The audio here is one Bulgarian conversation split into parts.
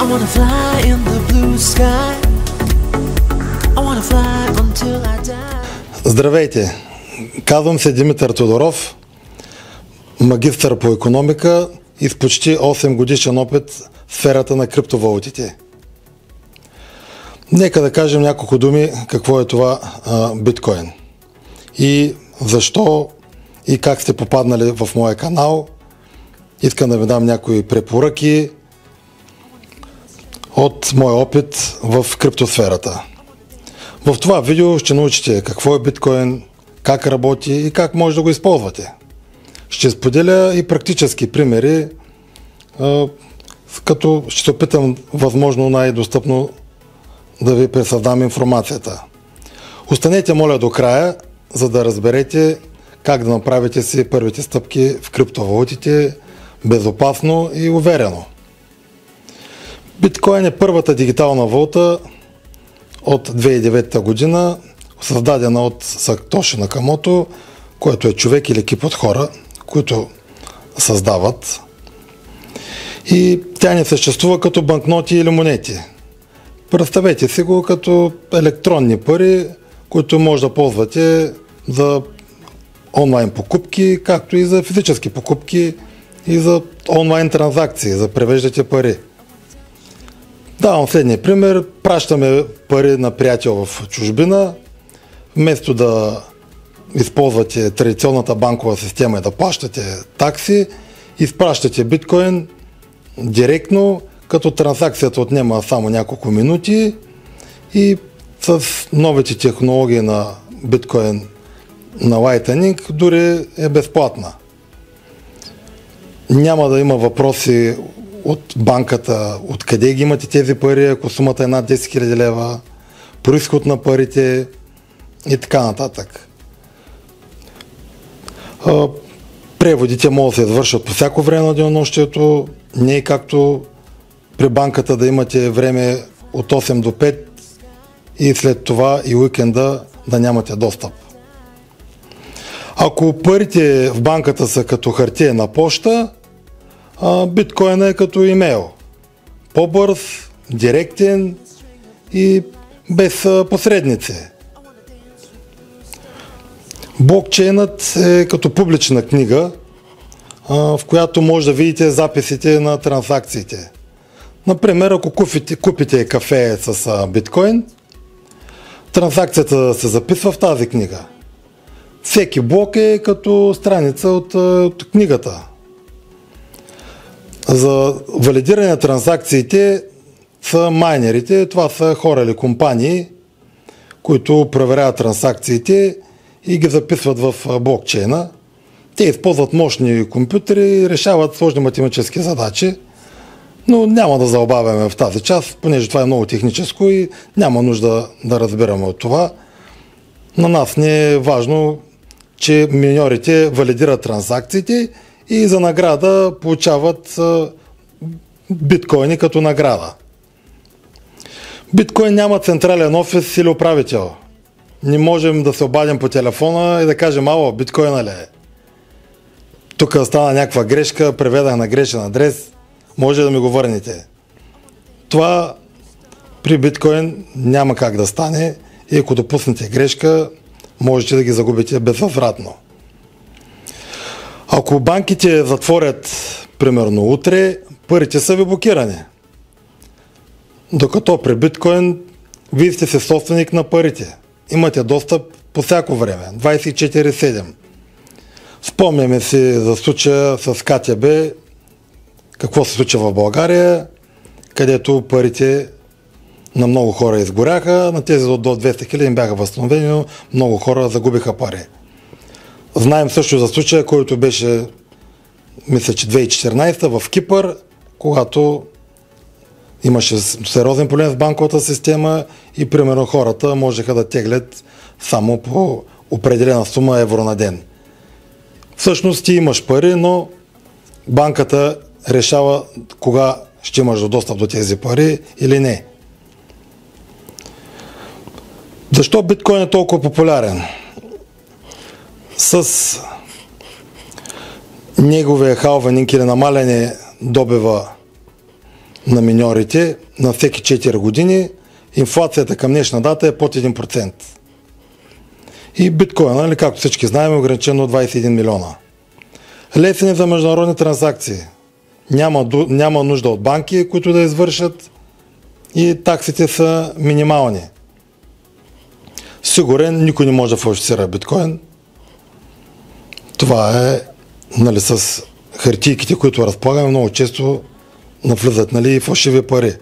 I wanna fly in the blue sky. I wanna fly until I die. Здравейте! Казвам се Димитър Тодоров, магистър по икономика и с почти 8 годишен опит в сферата на криптовалутите. Нека да кажем няколко думи какво е това биткоин и защо и как сте попаднали в моя канал. Искам да ви дам някои препоръки от моя опит в криптосферата. В това видео ще научите какво е биткоин, как работи и как може да го използвате. Ще споделя и практически примери, като ще се опитам възможно най-достъпно да ви пресъздам информацията. Останете, моля, до края, за да разберете как да направите си първите стъпки в криптовалутите безопасно и уверено. Биткоин е първата дигитална валута от 2009 година, създадена от Сатоши Накамото, който е човек или екип от хора, които създават. И тя не съществува като банкноти или монети. Представете си го като електронни пари, които може да ползвате за онлайн покупки, както и за физически покупки и за онлайн транзакции, за превеждате пари. Давам следния пример. Пращаме пари на приятел в чужбина. Вместо да използвате традиционната банкова система и да плащате такси, изпращате биткоин директно, като транзакцията отнема само няколко минути и с новите технологии на биткоин на Lightning дори е безплатна. Няма да има въпроси от банката, откъде ги имате тези пари, ако сумата е над 10 000 лева, произход на парите и така нататък. Преводите могат да се извършат по всяко време на денонощието, не е както при банката да имате време от 8 до 5 и след това и уикенда да нямате достъп. Ако парите в банката са като хартиена поща, биткоин е като имейл. По-бърз, директен и без посредници. Блокчейнът е като публична книга, в която може да видите записите на транзакциите. Например, ако купите кафе с биткоин, транзакцията се записва в тази книга. Всеки блок е като страница от книгата. За валидиране на транзакциите са майнерите, това са хора или компании, които проверяват транзакциите и ги записват в блокчейна. Те използват мощни компютри и решават сложни математически задачи, но няма да заобавяме в тази част, понеже това е много техническо и няма нужда да разбираме от това. На нас не е важно, че миньорите валидират транзакциите и за награда получават биткоини като награда. Биткоин няма централен офис или управител. Не можем да се обадим по телефона и да кажем: ало, биткоина ли е? Тук стана някаква грешка, преведах на грешен адрес, може да ми го върнете. Това при биткоин няма как да стане и ако допуснете грешка, можете да ги загубите безвъзвратно. Ако банките затворят примерно утре, парите са ви блокирани. Докато при биткоин вие сте си собственик на парите. Имате достъп по всяко време, 24/7. Спомняме си за случая с КТБ, какво се случва в България, където парите на много хора изгоряха, на тези до 200 000 им бяха възстановени, но много хора загубиха пари. Знаем също за случая, който беше, мисля, че 2014 в Кипър, когато имаше сериозен проблем с банковата система и примерно хората можеха да теглят само по определена сума евро на ден. Всъщност ти имаш пари, но банката решава кога ще имаш достъп до тези пари или не. Защо биткоин е толкова популярен? С неговия халвенинг или намаляне добива на миньорите на всеки 4 години, инфлацията към днешна дата е под 1%. И биткоин, нали, както всички знаем, е ограничено 21 милиона. Лесен е за международни транзакции. Няма нужда от банки, които да извършат, и таксите са минимални. Сигурен, никой не може да фалшифицира биткоин. Това е, нали, с хартийките, които разполагаме, много често навлизат, нали, фалшиви пари.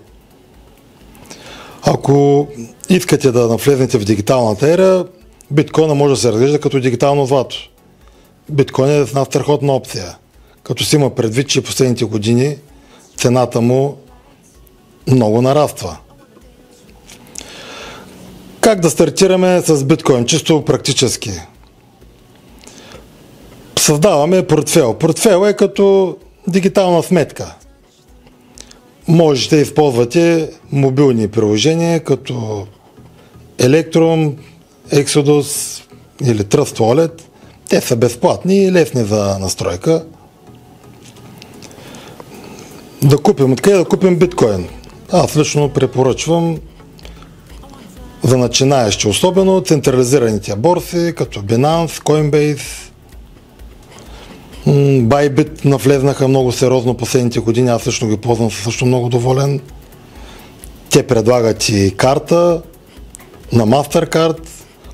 Ако искате да навлезете в дигиталната ера, биткоина може да се разглежда като дигитално злато. Биткоин е една страхотна опция, като си има предвид, че последните години цената му много нараства. Как да стартираме с биткоин? Чисто практически. Създаваме портфел. Портфел е като дигитална сметка. Можете да използвате мобилни приложения като Electrum, Exodus или Trust Wallet. Те са безплатни и лесни за настройка. Откъде да купим биткоин? Аз лично препоръчвам за начинаещи, особено централизираните борси, като Binance, Coinbase, Bybit навлезнаха много сериозно последните години, аз също ги ползвам, съм също много доволен. Те предлагат и карта на MasterCard,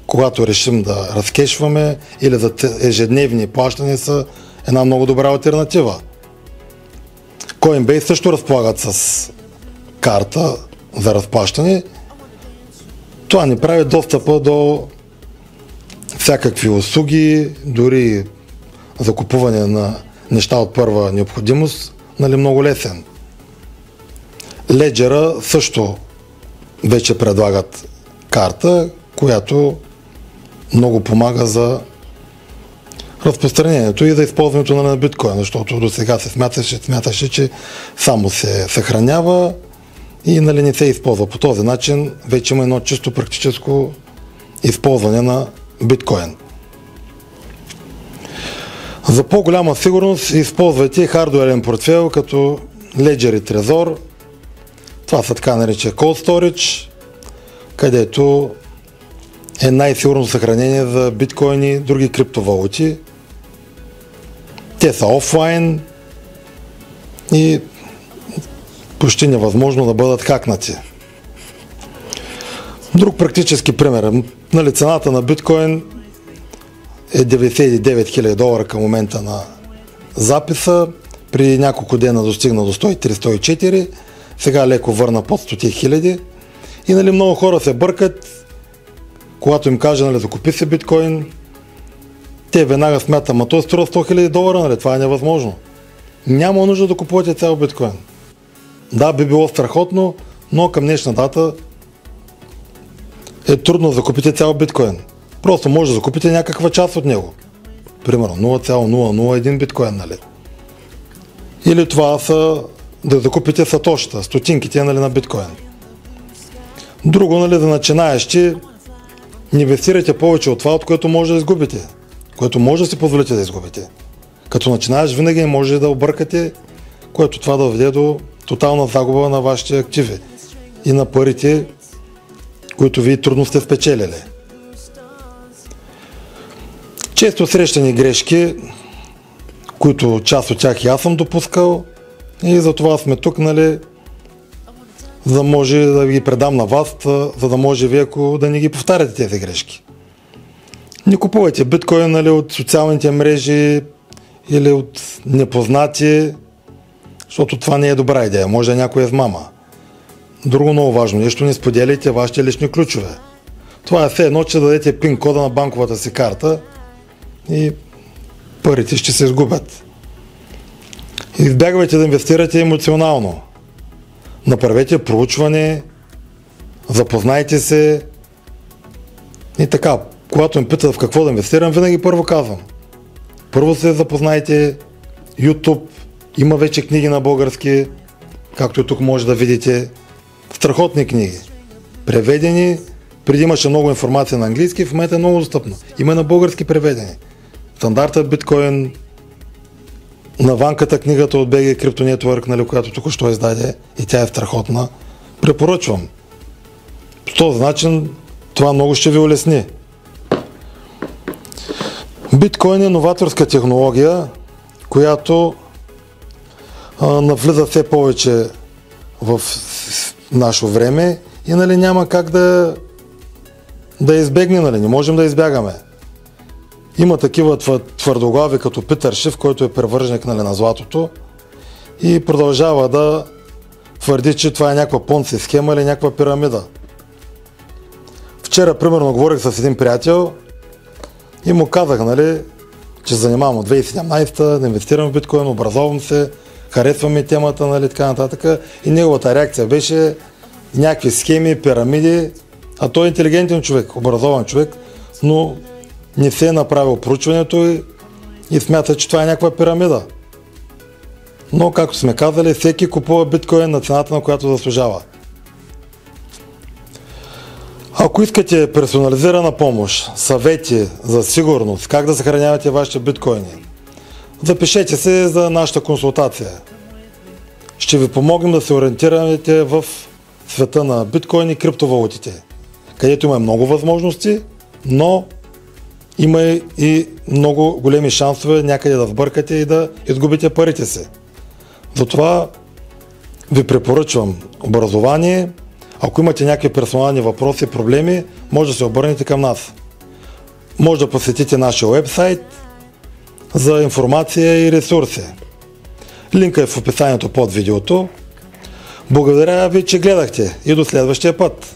когато решим да разкешваме или за ежедневни плащания, са една много добра алтернатива. Coinbase също разполагат с карта за разплащане. Това ни прави достъпа до всякакви услуги, дори за купуване на неща от първа необходимост, нали, много лесен. Ledger също вече предлагат карта, която много помага за разпространението и за използването на биткоин, защото до сега се смяташе, че само се съхранява и, нали, не се използва. По този начин вече има едно чисто практическо използване на биткоин. За по-голяма сигурност използвайте хардуерен портфейл като Ledger и Trezor. Това са така нарече Cold Storage, където е най-сигурно съхранение за биткоин и други криптовалути. Те са офлайн и почти невъзможно да бъдат хакнати. Друг практически пример. Нали, цената на биткоин е 99 000 долара към момента на записа. При няколко дена достигна до 103-104. Сега леко върна под 100 000. И, нали, много хора се бъркат, когато им кажа, нали, закупи се биткоин, те веднага смятат, ама той струва 100 000 долара, нали, това е невъзможно. Няма нужда да купувате цял биткоин. Да, би било страхотно, но към днешна дата е трудно да закупите цял биткоин. Просто може да закупите някаква част от него. Примерно 0,001 биткоин, нали. Или това са да закупите сатошата, стотинките, нали, на биткоин. Друго, нали, за начинаещи, не инвестирайте повече от това, от което може да изгубите, което може да си позволите да изгубите. Като начинаеш, винаги може да объркате, което това да доведе до тотална загуба на вашите активи и на парите, които вие трудно сте спечелили. Често срещани грешки, които част от тях и аз съм допускал, и затова сме тук, нали, за да може да ги предам на вас, за да може вие да не ги повтаряте тези грешки. Не купувайте биткоин, нали, от социалните мрежи или от непознати, защото това не е добра идея, може да е някоя измама. Друго много важно нещо, не споделяйте вашите лични ключове. Това е все едно, че дадете пин кода на банковата си карта и парите ще се изгубят. Избягвайте да инвестирате емоционално. Направете проучване, запознайте се и така. Когато ме питат в какво да инвестирам, винаги първо казвам. Първо се запознайте, YouTube, има вече книги на български, както и тук може да видите, страхотни книги. Преведени, преди имаше много информация на английски, в момента е много достъпно. Има на български преведени. Стандарта биткоин, на ванката книгата от BG Crypto Network, нали, която току-що издаде и тя е страхотна. Препоръчвам. По този начин това много ще ви улесни. Биткоин е новаторска технология, която навлиза все повече в наше време и нали, няма как да избегне, нали, не можем да избягаме. Има такива твърдоглави като Питър Шиф, който е привърженик, нали, на златото и продължава да твърди, че това е някаква понци схема или някаква пирамида. Вчера, примерно, говорих с един приятел и му казах, нали, че занимавам от 2017, да инвестирам в биткоин, образовам се, харесваме темата, нали, така нататък. И неговата реакция беше някакви схеми, пирамиди, а той е интелигентен човек, образован човек, но не се е направил проучването и смята, че това е някаква пирамида. Но, както сме казали, всеки купува биткоин на цената, на която заслужава. Ако искате персонализирана помощ, съвети за сигурност, как да съхранявате вашите биткоини, запишете се за нашата консултация. Ще ви помогнем да се ориентирате в света на биткоин и криптовалутите, където има много възможности, но има и много големи шансове някъде да сбъркате и да изгубите парите си. Затова ви препоръчвам образование. Ако имате някакви персонални въпроси и проблеми, може да се обърнете към нас. Може да посетите нашия уебсайт за информация и ресурси. Линка е в описанието под видеото. Благодаря ви, че гледахте и до следващия път!